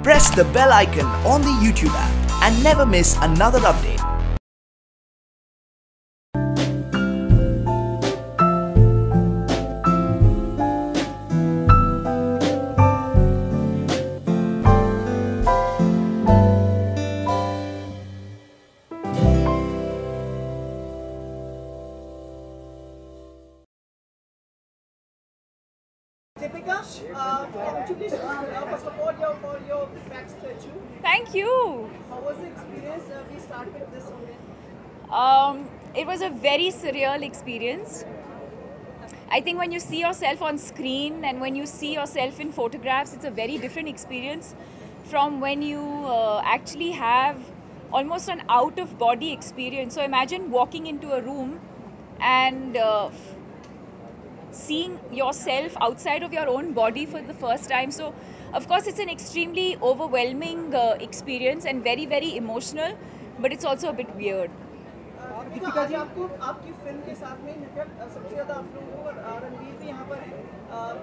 Press the bell icon on the YouTube app and never miss another update. Deepika, would you please first of all for your back statue? Thank you. How was the experience? We start with this only. It was a very surreal experience. I think when you see yourself on screen and when you see yourself in photographs, it's a very different experience from when you actually have almost an out-of-body experience. So imagine walking into a room and seeing yourself outside of your own body for the first time. So of course it's an extremely overwhelming experience and very, very emotional, but it's also a bit weird. Deepika ji, आपको आपकी film के साथ में सबसे ज़्यादा आप लोगों को और रणवीर भी यहाँ पर है,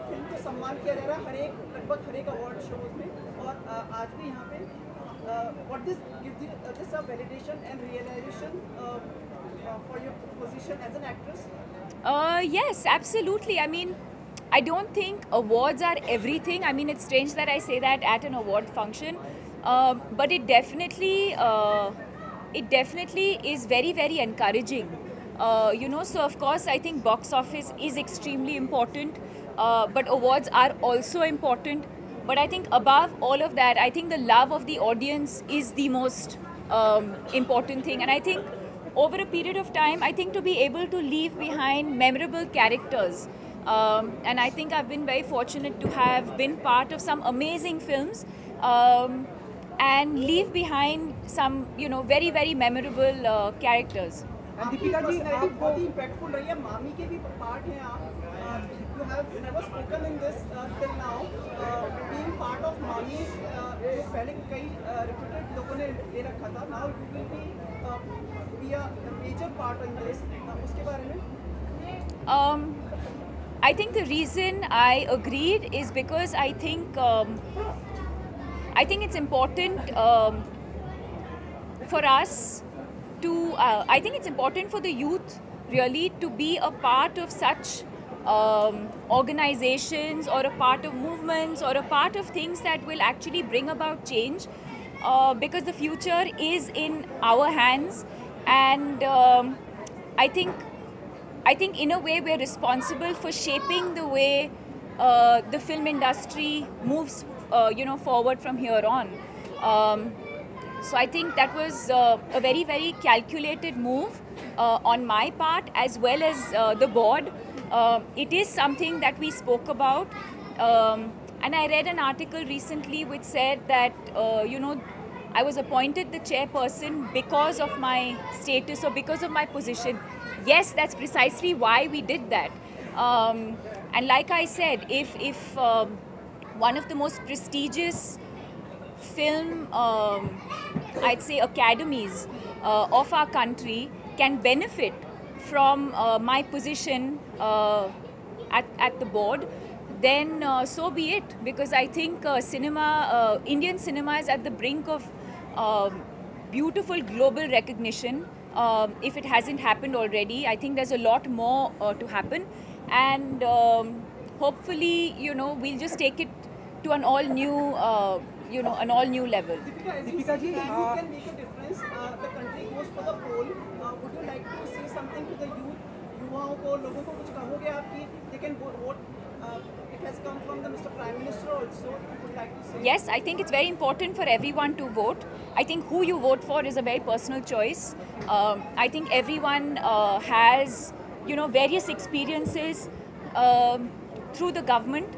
फिल्म को सम्मान किया जा रहा है लगभग हर एक अवार्ड शोज में और आज भी यहाँ पे what this gives this a validation and realization for your position as an actress? Yes, absolutely. I mean, I don't think awards are everything. I mean, it's strange that I say that at an award function, but it definitely is very, very encouraging. You know, so of course, I think box office is extremely important, but awards are also important. But I think above all of that, I think the love of the audience is the most important thing. And I think over a period of time, I think to be able to leave behind memorable characters, and I think I've been very fortunate to have been part of some amazing films, and leave behind some, you know, very, very memorable characters. And Deepika ji, आप बहुत ही impactful रही है, मामी के भी part हैं आप. You have never spoken in this till now. Being part of मामी, पहले कई reputed लोगों ने ले रखा था. Now you will be a major part in this. उसके बारे में? I think the reason I agreed is because I think it's important for us to, I think it's important for the youth really to be a part of such organizations or a part of movements or a part of things that will actually bring about change, because the future is in our hands. And I think in a way we're responsible for shaping the way the film industry moves you know, forward from here on. So I think that was a very, very calculated move on my part as well as the board. It is something that we spoke about, and I read an article recently which said that you know, I was appointed the chairperson because of my status or because of my position. Yes, that's precisely why we did that. And like I said, if one of the most prestigious film, I'd say, academies of our country can benefit from my position at the board, then so be it. Because I think Indian cinema is at the brink of beautiful global recognition. If it hasn't happened already, I think there's a lot more to happen. And hopefully, you know, we'll just take it to an all new, you know, an all new level. Deepika ji, you can make a difference. The country goes for the poll. Would you like to say something to the youth? युवाओं को, लोगों को कुछ कहोगे आप कि they can vote? It has come from the Mr. Prime Minister also. Would like to say? Yes, I think it's very important for everyone to vote. I think who you vote for is a very personal choice. I think everyone has, you know, various experiences through the government.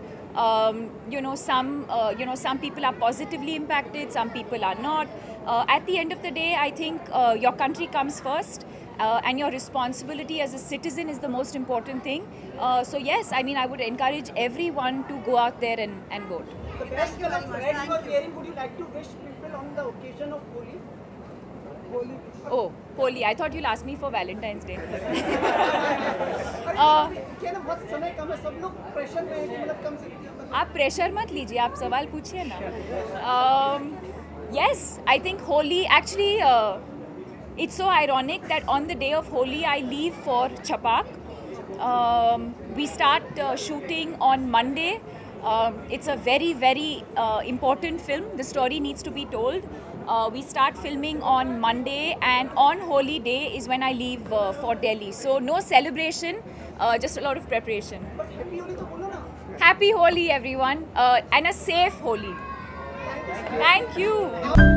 You know, some people are positively impacted, some people are not. At the end of the day, I think your country comes first, and your responsibility as a citizen is the most important thing. So yes, I mean, I would encourage everyone to go out there and vote. The best color red you are wearing, would you like to wish people on the occasion of Holi? Oh, Holi. I thought you'll ask me for Valentine's Day. क्या ना बहुत समय कम है, सब लोग pressure में हैं कि मतलब कम से आप प्रेशर मत लीजिए, आप सवाल पूछिए ना. Yes, I think Holi actually. It's so ironic that on the day of Holi I leave for Chapak. We start shooting on Monday. It's a very, very important film. The story needs to be told. We start filming on Monday, and on Holi day is when I leave for Delhi. So no celebration, just a lot of preparation. Happy Holi everyone, and a safe Holi. Thank you.